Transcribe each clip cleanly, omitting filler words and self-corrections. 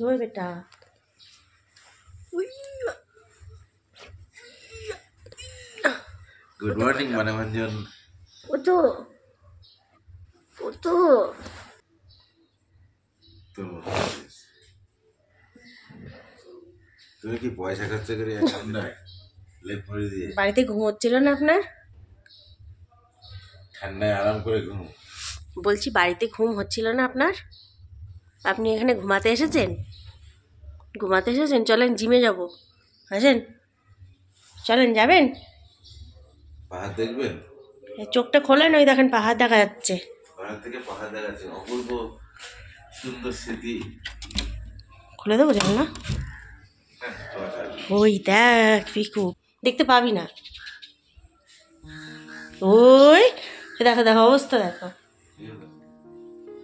ওই বেটা good morning মানবঞ্জন। ও তো তুমি কি পয়সা খরচ করে ঠান্ডায় লেপ পরে দিয়ে বাড়িতে ঘুম হচ্ছিল না আপনার? ঠান্ডায় আরাম করে ঘুম? বলছি বাড়িতে ঘুম হচ্ছিল না আপনার? আপনি এখানে ঘুমাতে এসেছেন? চলেন জিমে যাব। আসেন, চলেন, যাবেন? পাহাড় দেখবেন? চোখটা খোলেন, ওই দেখেন পাহাড় দেখা যাচ্ছে। পাহাড় থেকে পাহাড় দেখাচ্ছে, অপূর্ব সুন্দর স্মৃতি। খুলে দেবো যান না? ওই দেখ পিকু, দেখতে পাবি না। ওই দেখো দেখো অবস্থা দেখো।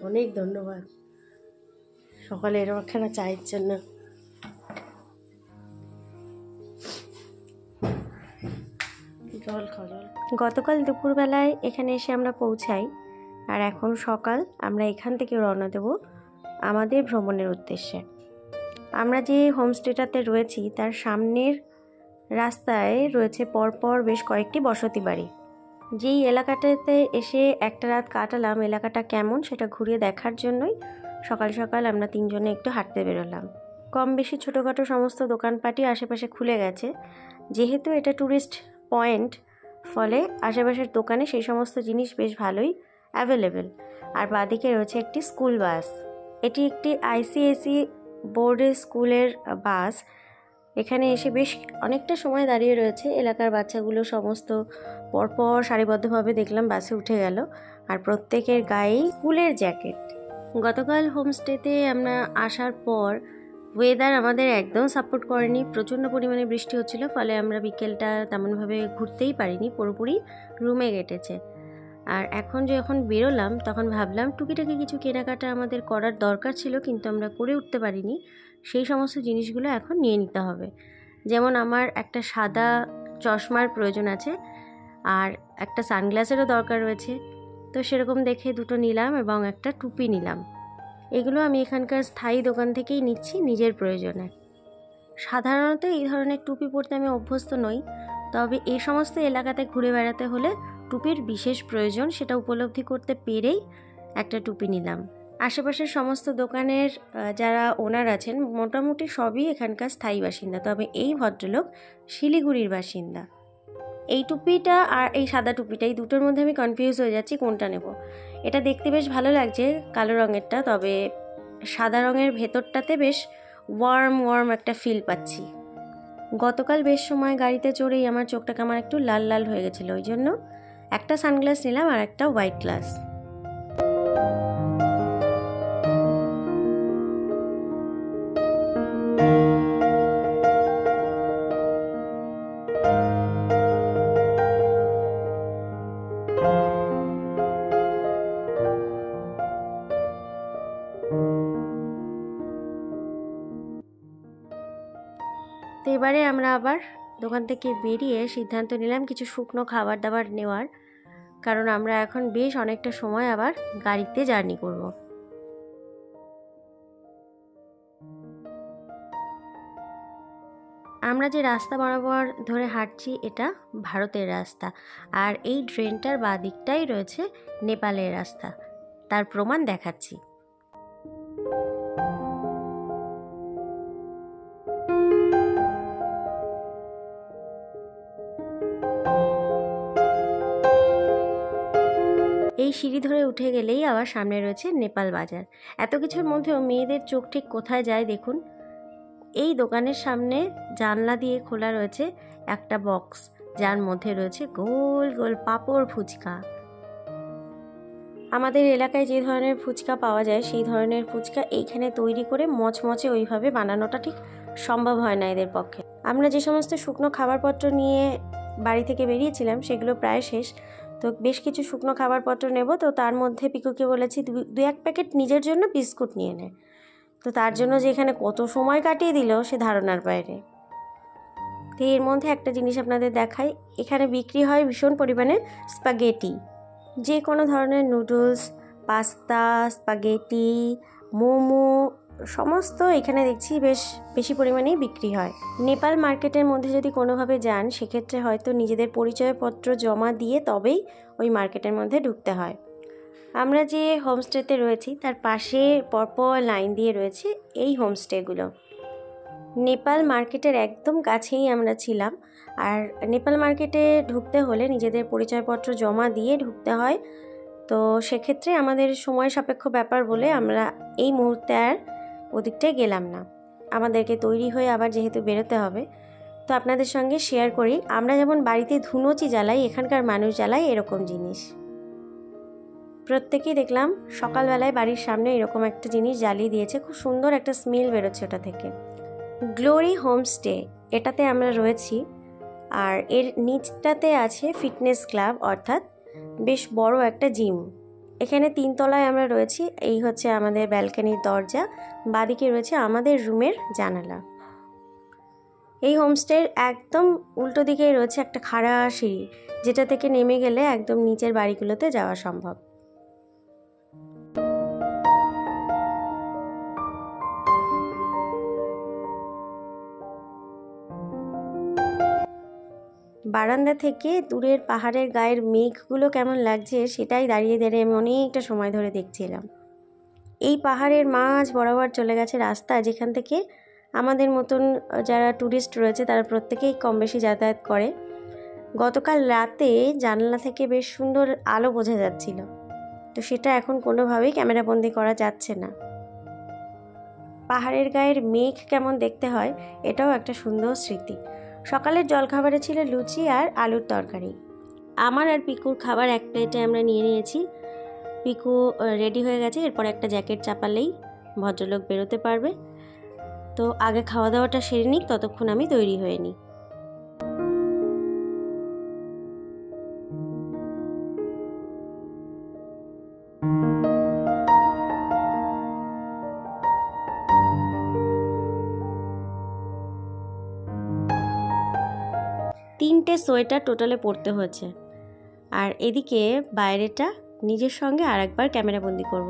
অনেক ধন্যবাদ সকালে এরকম একখানা চায়ের জন্য। জল খাও, জল। গতকাল দুপুরবেলায় এখানে এসে আমরা পৌঁছাই, আর এখন সকাল। আমরা এখান থেকে রওনা দেব আমাদের ভ্রমণের উদ্দেশ্যে। আমরা যে হোমস্টেটাতে রয়েছি তার সামনের রাস্তায় রয়েছে পরপর বেশ কয়েকটি বসতি বাড়ি। যেই এলাকাটাতে এসে একটা রাত কাটালাম, এলাকাটা কেমন সেটা ঘুরিয়ে দেখার জন্যই সকাল সকাল আমরা তিনজনে একটু হাঁটতে বেরোলাম। কম বেশি ছোটোখাটো সমস্ত দোকানপাটই আশেপাশে খুলে গেছে। যেহেতু এটা ট্যুরিস্ট পয়েন্ট, ফলে আশেপাশের দোকানে সেই সমস্ত জিনিস বেশ ভালোই অ্যাভেলেবেল। আর বাদিকে রয়েছে একটি স্কুল বাস। এটি একটি আইসিএসই বোর্ডের স্কুলের বাস। এখানে এসে বেশ অনেকটা সময় দাঁড়িয়ে রয়েছে। এলাকার বাচ্চাগুলো সমস্ত পরপর সারিবদ্ধভাবে দেখলাম বাসে উঠে গেল, আর প্রত্যেকের গায়েই স্কুলের জ্যাকেট। গতকাল হোমস্টেতে আমরা আসার পর ওয়েদার আমাদের একদম সাপোর্ট করেনি। প্রচণ্ড পরিমাণে বৃষ্টি হচ্ছিল, ফলে আমরা বিকেলটা তেমনভাবে ঘুরতেই পারিনি, পুরোপুরি রুমে কেটেছে। আর এখন যখন বেরোলাম তখন ভাবলাম টুকিটাকি কিছু কেনাকাটা আমাদের করার দরকার ছিল, কিন্তু আমরা করে উঠতে পারিনি। সেই সমস্ত জিনিসগুলো এখন নিয়ে নিতে হবে। যেমন আমার একটা সাদা চশমার প্রয়োজন আছে, আর একটা সানগ্লাসেরও দরকার রয়েছে। তো সেরকম দেখে দুটো নিলাম এবং একটা টুপি নিলাম। এগুলো আমি এখানকার স্থায়ী দোকান থেকেই নিচ্ছি নিজের প্রয়োজনে। সাধারণত এই ধরনের টুপি পরতে আমি অভ্যস্ত নই, তবে এই সমস্ত এলাকাতে ঘুরে বেড়াতে হলে টুপির বিশেষ প্রয়োজন, সেটা উপলব্ধি করতে পেরেই একটা টুপি নিলাম। আশেপাশের সমস্ত দোকানের যারা ওনার আছেন মোটামুটি সবই এখানকার স্থায়ী বাসিন্দা, তবে এই ভদ্রলোক শিলিগুড়ির বাসিন্দা। এই টুপিটা আর এই সাদা টুপিটা, এই দুটোর মধ্যে আমি কনফিউজ হয়ে যাচ্ছি কোনটা নেব। এটা দেখতে বেশ ভালো লাগছে কালো রঙেরটা, তবে সাদা রঙের ভেতরটাতে বেশ ওয়ার্ম একটা ফিল পাচ্ছি। গতকাল বেশ সময় গাড়িতে চড়েই আমার চোখটা কেমন একটু লাল লাল হয়ে গেছিলো, ওই জন্য একটা সানগ্লাস নিলাম আর একটা হোয়াইট গ্লাস। তো এবারে আমরা আবার দোকান থেকে বেরিয়ে সিদ্ধান্ত নিলাম কিছু শুকনো খাবার দাবার নেওয়ার, কারণ আমরা এখন বেশ অনেকটা সময় আবার গাড়িতে জার্নি করব। আমরা যে রাস্তা বরাবর ধরে হাঁটছি এটা ভারতের রাস্তা, আর এই ট্রেনটার বাঁ দিকটাই রয়েছে নেপালের রাস্তা, তার প্রমাণ দেখাচ্ছি। এই সিঁড়ি ধরে উঠে গেলেই আবার সামনে রয়েছে নেপাল বাজার। এত কিছুর মধ্যেও মেয়েদের চোখ ঠিক কোথায় যায় দেখুন। এই দোকানের সামনে জানলা দিয়ে খোলা রয়েছে একটা বক্স, যার মধ্যে রয়েছে গোল গোল পাঁপড় ফুচকা। আমাদের এলাকায় যে ধরনের ফুচকা পাওয়া যায় সেই ধরনের ফুচকা এইখানে তৈরি করে মচমচে ওইভাবে বানানোটা ঠিক সম্ভব হয় না এদের পক্ষে। আমরা যে সমস্ত শুকনো খাবারপত্র নিয়ে বাড়ি থেকে বেরিয়েছিলাম সেগুলো প্রায় শেষ, তো বেশ কিছু শুকনো খাবারপত্র নেব। তো তার মধ্যে পিকুকে বলেছি দু এক প্যাকেট নিজের জন্য বিস্কুট নিয়ে নে। তো তার জন্য যে এখানে কত সময় কাটিয়ে দিল সে ধারণার বাইরে। তো এর মধ্যে একটা জিনিস আপনাদের দেখাই, এখানে বিক্রি হয় ভীষণ পরিমাণে স্প্যাগেটি। যে কোনো ধরনের নুডলস, পাস্তা, স্প্যাগেটি, মোমো সমস্ত এখানে দেখছি বেশ বেশি পরিমাণেই বিক্রি হয়। নেপাল মার্কেটের মধ্যে যদি কোনোভাবে যান সেক্ষেত্রে হয়তো নিজেদের পরিচয়পত্র জমা দিয়ে তবেই ওই মার্কেটের মধ্যে ঢুকতে হয়। আমরা যে হোমস্টেতে রয়েছি তার পাশে পরপর লাইন দিয়ে রয়েছে এই হোমস্টেগুলো। নেপাল মার্কেটের একদম কাছেই আমরা ছিলাম। আর নেপাল মার্কেটে ঢুকতে হলে নিজেদের পরিচয়পত্র জমা দিয়ে ঢুকতে হয়। তো সেক্ষেত্রে আমাদের সময় সাপেক্ষ ব্যাপার বলে আমরা এই মুহূর্তে আর ওদিকটায় গেলাম না। আমাদেরকে তৈরি হয়ে আবার যেহেতু বেরোতে হবে, তো আপনাদের সঙ্গে শেয়ার করি আমরা যেমন বাড়িতে ধুনোচি জ্বালাই, এখানকার মানুষ জ্বালাই এরকম জিনিস। প্রত্যেকেই দেখলাম সকালবেলায় বাড়ির সামনে এরকম একটা জিনিস জ্বালিয়ে দিয়েছে, খুব সুন্দর একটা স্মেল বেরোচ্ছে ওটা থেকে। গ্লোরি হোমস্টে এটাতে আমরা রয়েছি। আর এর নিচটাতে আছে ফিটনেস ক্লাব, অর্থাৎ বেশ বড় একটা জিম। এখানে 3 তলায় আমরা রয়েছি। এই হচ্ছে আমাদের ব্যালকনির দরজা, বাদিকে রয়েছে আমাদের রুমের জানালা। এই হোমস্টের একদম উল্টো দিকেই রয়েছে একটা খাড়া সিঁড়ি, যেটা থেকে নেমে গেলে একদম নিচের বাড়িগুলোতে যাওয়া সম্ভব। বারান্দা থেকে দূরের পাহাড়ের গায়ের মেঘগুলো কেমন লাগছে সেটাই দাঁড়িয়ে দাঁড়িয়ে আমি অনেকটা সময় ধরে দেখছিলাম। এই পাহাড়ের মাঝ বরাবর চলে গেছে রাস্তা, যেখান থেকে আমাদের মতন যারা ট্যুরিস্ট রয়েছে তারা প্রত্যেকেই কম বেশি যাতায়াত করে। গতকাল রাতে জানলা থেকে বেশ সুন্দর আলো বোঝা যাচ্ছিল, তো সেটা এখন কোনোভাবেই ক্যামেরাবন্দি করা যাচ্ছে না। পাহাড়ের গায়ের মেঘ কেমন দেখতে হয় এটাও একটা সুন্দর স্মৃতি। সকালের জলখাবারে ছিল লুচি আর আলুর তরকারি। আমার আর পিকুর খাবার এক প্লেটে আমরা নিয়ে নিয়েছি। পিকু রেডি হয়ে গেছে, এরপর একটা জ্যাকেট চাপালেই ভদ্রলোক বেরোতে পারবে। তো আগে খাওয়া দাওয়াটা সেরে নিক, ততক্ষণ আমি তৈরি হয়ে নিই। তিনটে সোয়েটার টোটালে পরতে হয়েছে। আর এদিকে বাইরেটা নিজের সঙ্গে আর একবার ক্যামেরাবন্দি করব।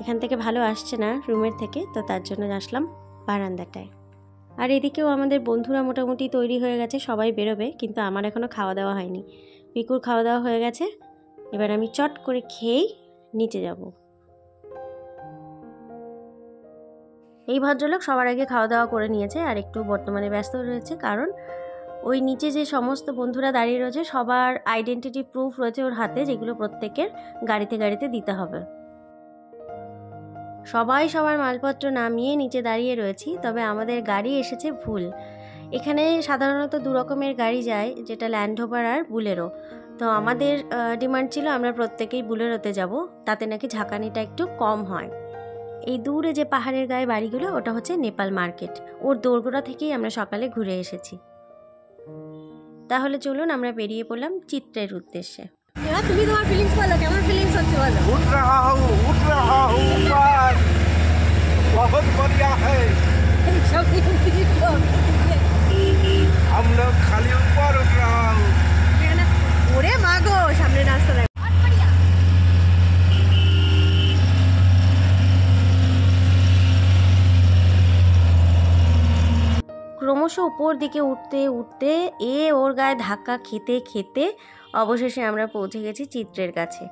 এখান থেকে ভালো আসছে না রুমের থেকে, তো তার জন্য আসলাম বারান্দাটায়। আর এদিকেও আমাদের বন্ধুরা মোটামুটি তৈরি হয়ে গেছে, সবাই বেরোবে, কিন্তু আমার এখনও খাওয়া দাওয়া হয়নি। পিকুর খাওয়া দাওয়া হয়ে গেছে, এবার আমি চট করে খেয়েই নিচে যাব। এই ভদ্রলোক সবার আগে খাওয়া দাওয়া করে নিয়েছে আর একটু বর্তমানে ব্যস্ত রয়েছে, কারণ ওই নিচে যে সমস্ত বন্ধুরা দাঁড়িয়ে রয়েছে সবার আইডেন্টিটি প্রুফ রয়েছে ওর হাতে, যেগুলো প্রত্যেকের গাড়িতে গাড়িতে দিতে হবে। সবাই সবার মালপত্র নামিয়ে নিচে দাঁড়িয়ে রয়েছি, তবে আমাদের গাড়ি এসেছে ভুল। এখানে সাধারণত 2 রকমের গাড়ি যায়, যেটা ল্যান্ড রোভার আর বুলেরো। তো আমাদের ডিমান্ড ছিল আমরা প্রত্যেকেই বুলেরোতে যাব, তাতে নাকি ঝাঁকানিটা একটু কম হয়। এই দূরে যে পাহাড়ের গায়ে বাড়িগুলো ওটা হচ্ছে নেপাল মার্কেট, ওর দোরগোড়া থেকেই আমরা সকালে ঘুরে এসেছি। তাহলে চলুন আমরা বেরিয়ে পড়লাম চিত্রের উদ্দেশ্যে। এবার তুমি তোমার ফিলিংস বলো, কেমন ফিলিংস হচ্ছে বলো। उठ रहा हूँ ऊपर, बहुत बढ़िया है। हम लोग खाली ऊपर उठ रहा हूँ। ওরে মাগো, সামনে রাস্তা দেখো। ক্রমশ উপর দিকে উঠতে উঠতে ওর গায়ে ধাক্কা খেতে খেতে অবশেষে আমরা পৌঁছে গেছি চিত্রের কাছে।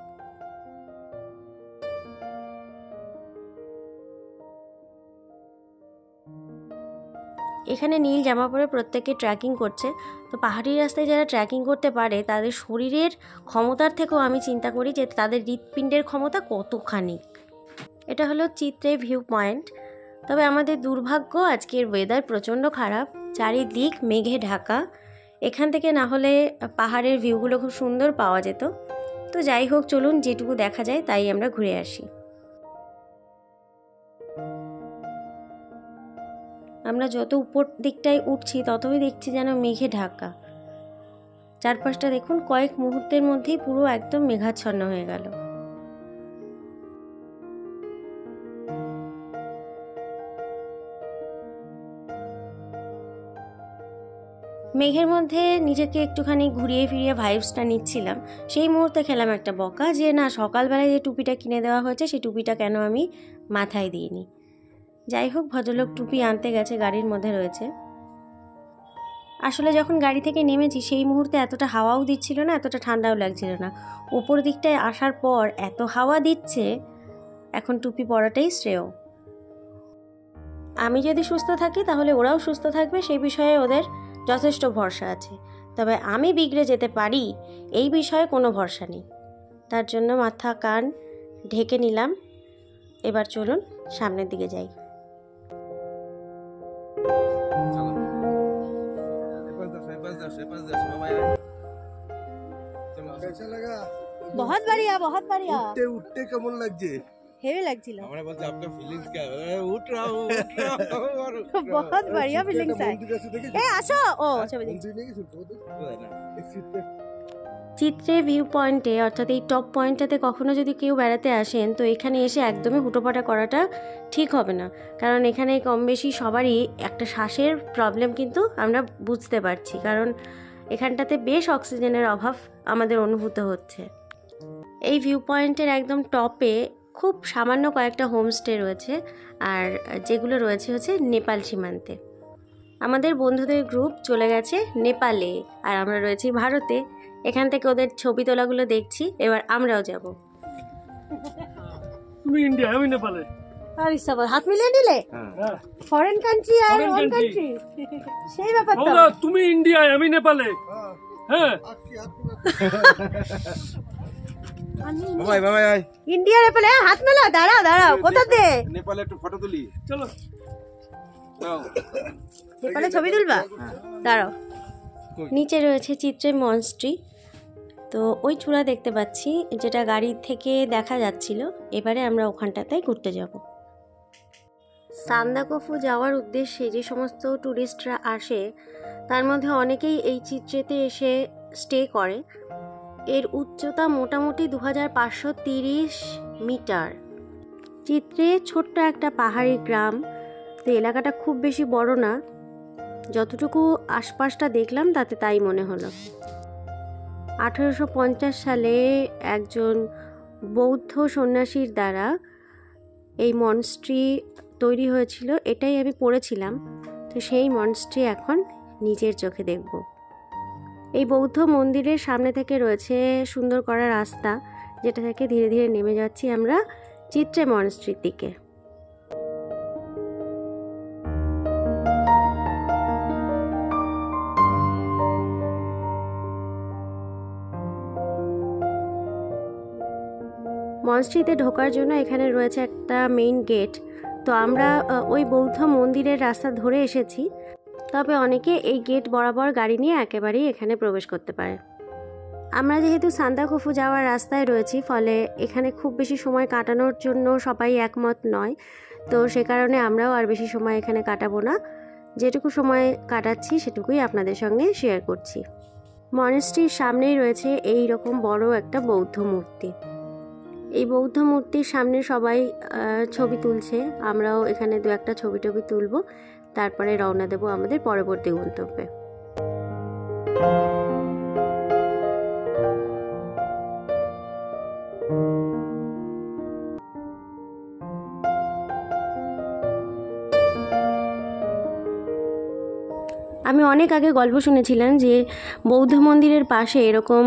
এখানে নীল জামা পরে প্রত্যেকে ট্রেকিং করছে। তো পাহাড়ি রাস্তায় যারা ট্রেকিং করতে পারে তাদের শরীরের ক্ষমতার থেকেও আমি চিন্তা করি যে তাদের হৃৎপিণ্ডের ক্ষমতা কতখানি। এটা হলো চিত্রে ভিউ পয়েন্ট। তবে আমাদের দুর্ভাগ্য আজকের ওয়েদার প্রচণ্ড খারাপ, চারিদিক মেঘে ঢাকা। এখান থেকে না হলে পাহাড়ের ভিউগুলো খুব সুন্দর পাওয়া যেত। তো যাই হোক, চলুন যেটুকু দেখা যায় তাই আমরা ঘুরে আসি। আমরা যত উপর দিকটায় উঠছি ততই দেখছি যেন মেঘে ঢাকা। চারপাশটা দেখুন, কয়েক মুহূর্তের মধ্যেই পুরো একদম মেঘাচ্ছন্ন হয়ে গেল। মেঘের মধ্যে নিজেকে একটুখানি ঘুরিয়ে ফিরিয়ে ভাইবসটা নিচ্ছিলাম। সেই মুহূর্তে খেলাম একটা বকা, যে না, সকালবেলায় যে টুপিটা কিনে দেওয়া হয়েছে সেই টুপিটা কেন আমি মাথায় দিইনি। যাই হোক, ভদ্রলোক টুপি আনতে গেছে, গাড়ির মধ্যে রয়েছে। আসলে যখন গাড়ি থেকে নেমেছি সেই মুহূর্তে এতটা হাওয়াও দিচ্ছিল না, এতটা ঠান্ডাও লাগছিল না। ওপর দিকটায় আসার পর এত হাওয়া দিচ্ছে, এখন টুপি পরাটাই শ্রেয়। আমি যদি সুস্থ থাকি তাহলে ওরাও সুস্থ থাকবে, সেই বিষয়ে ওদের যথেষ্ট ভরসা আছে। তবে আমি বিগড়ে যেতে পারি এই বিষয়ে কোনো ভরসা নেই। তার জন্য মাথা কান ঢেকে নিলাম। এবার চলুন সামনের দিকে যাই। बहुत बढ़िया बहुत बढ़िया উঠতে কেমন লাগছে? हेवी লাগছিল আমরা বলছি আপনার ফিলিংস क्या है? उठ रहा हूँ बहुत बढ़िया फीलिंग्स है ए আসো ও ছবি চিত্রে ভিউ পয়েন্টে, অর্থাৎ এই টপ পয়েন্টটাতে কখনো যদি কেউ বেড়াতে আসেন তো এখানে এসে একদমই হুটোপাটা করাটা ঠিক হবে না। কারণ এখানে কম বেশি সবারই একটা শ্বাসের প্রবলেম কিন্তু আমরা বুঝতে পারছি, কারণ এখানটাতে বেশ অক্সিজেনের অভাব আমাদের অনুভূত হচ্ছে। এই ভিউ পয়েন্টের একদম টপে খুব সামান্য কয়েকটা হোমস্টে রয়েছে, আর যেগুলো রয়েছে হচ্ছে নেপাল সীমান্তে। আমাদের বন্ধুদের গ্রুপ চলে গেছে নেপালে, আর আমরা রয়েছি ভারতে। এখান থেকে ওদের ছবি তোলাগুলো দেখছি, এবার আমরাও যাব। তুমি ইন্ডিয়া, আমি নেপালে। আরে সব হাত মিলিয়ে নিলে হ্যাঁ, ফরেন কান্ট্রি আর Foreign ওন country। কান্ট্রি সেই ব্যাপার তো বৌদা তুমি ইন্ডিয়ায়, আমি নেপালে। হ্যাঁ, বাবাই বাবাই আয় ইন্ডিয়া নেপালে হাত মেলা দাঁড়াও দাঁড়াও কোথাতে নেপালে একটু ফটো তুলি। চলো। নেপালে ছবি তুলবা দাঁড়াও নিচে রয়েছে চিত্রে মনস্ট্রি। তো ওই চূড়া দেখতে পাচ্ছি যেটা গাড়ি থেকে দেখা যাচ্ছিল। এবারে আমরা ওখানটাতে ঘুরতে যাব। সান্দাকফু যাওয়ার উদ্দেশ্যে যে সমস্ত ট্যুরিস্টরা আসে তার মধ্যে অনেকেই এই চিত্রেতে এসে স্টে করে। এর উচ্চতা মোটামুটি 2530 মিটার। চিত্রে ছোট্ট একটা পাহাড়ি গ্রাম, তো এলাকাটা খুব বেশি বড় না। যতটুকু আশপাশটা দেখলাম তাতে তাই মনে হলো। 1850 সালে একজন বৌদ্ধ সন্ন্যাসীর দ্বারা এই মনস্ট্রি তৈরি হয়েছিল, এটাই আমি পড়েছিলাম। তো সেই মনস্ট্রি এখন নিজের চোখে দেখব। এই বৌদ্ধ মন্দিরের সামনে থেকে রয়েছে সুন্দর করা রাস্তা, যেটা থেকে ধীরে ধীরে নেমে যাচ্ছি আমরা চিত্রে মনস্ট্রির দিকে। মনস্ট্রিতে ঢোকার জন্য এখানে রয়েছে একটা মেইন গেট। তো আমরা ওই বৌদ্ধ মন্দিরের রাস্তা ধরে এসেছি, তবে অনেকে এই গেট বরাবর গাড়ি নিয়ে একেবারেই এখানে প্রবেশ করতে পারে। আমরা যেহেতু সান্দাকফু যাওয়ার রাস্তায় রয়েছি, ফলে এখানে খুব বেশি সময় কাটানোর জন্য সবাই একমত নয়। তো সে কারণে আমরাও আর বেশি সময় এখানে কাটাবো না। যেটুকু সময় কাটাচ্ছি সেটুকুই আপনাদের সঙ্গে শেয়ার করছি। মনস্ট্রির সামনেই রয়েছে এই রকম বড় একটা বৌদ্ধ মূর্তি। এই বৌদ্ধ মূর্তির সামনে সবাই ছবি তুলছে, আমরাও এখানে দু একটা ছবি টবি তুলব, তারপরে রওনা দেব আমাদের পরবর্তী গন্তব্যে। আমি অনেক আগে গল্প শুনেছিলাম যে বৌদ্ধ মন্দিরের পাশে এরকম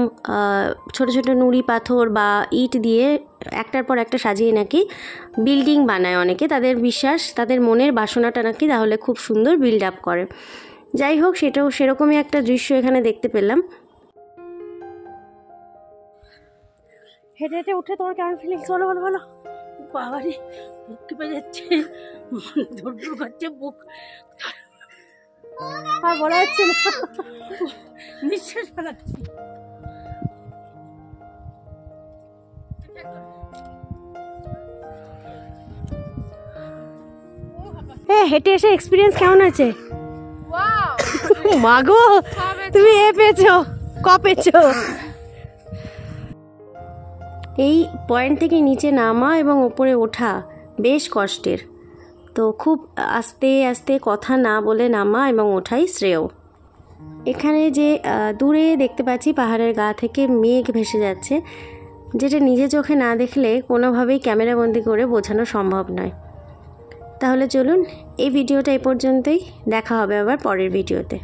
ছোট ছোট নুড়ি পাথর বা ইট দিয়ে একটার পর একটা সাজিয়ে নাকি বিল্ডিং বানায় অনেকে। তাদের বিশ্বাস, তাদের মনের বাসনাটা নাকি তাহলে খুব সুন্দর বিল্ড আপ করে। যাই হোক, সেটাও সেরকমই একটা দৃশ্য এখানে দেখতে পেলাম। হেঁটে হেঁটে উঠে তোমার কেমন ফিলিংস বলো বলো বলো বাবারে বুক কেঁপে যাচ্ছে, ধরধর করছে বুক, আর বলা যাচ্ছে না নিঃশ্বাস ফেলাচ্ছি। হেঁটে এসে এক্সপিরিয়েন্স কেমন আছে? মাগো তুমি এ পেয়েছো, ক পেয়েছো? এই পয়েন্ট থেকে নিচে নামা এবং ওপরে ওঠা বেশ কষ্টের। তো খুব আস্তে আস্তে কথা না বলে নামা এবং ওঠাই শ্রেয়। এখানে যে দূরে দেখতে পাচ্ছি পাহাড়ের গা থেকে মেঘ ভেসে যাচ্ছে, যেটা নিজে চোখে না দেখলে কোনোভাবেই ক্যামেরাবন্দি করে বোঝানো সম্ভব নয়। তাহলে চলুন এই ভিডিওটা এই পর্যন্তই, দেখা হবে আবার পরের ভিডিওতে।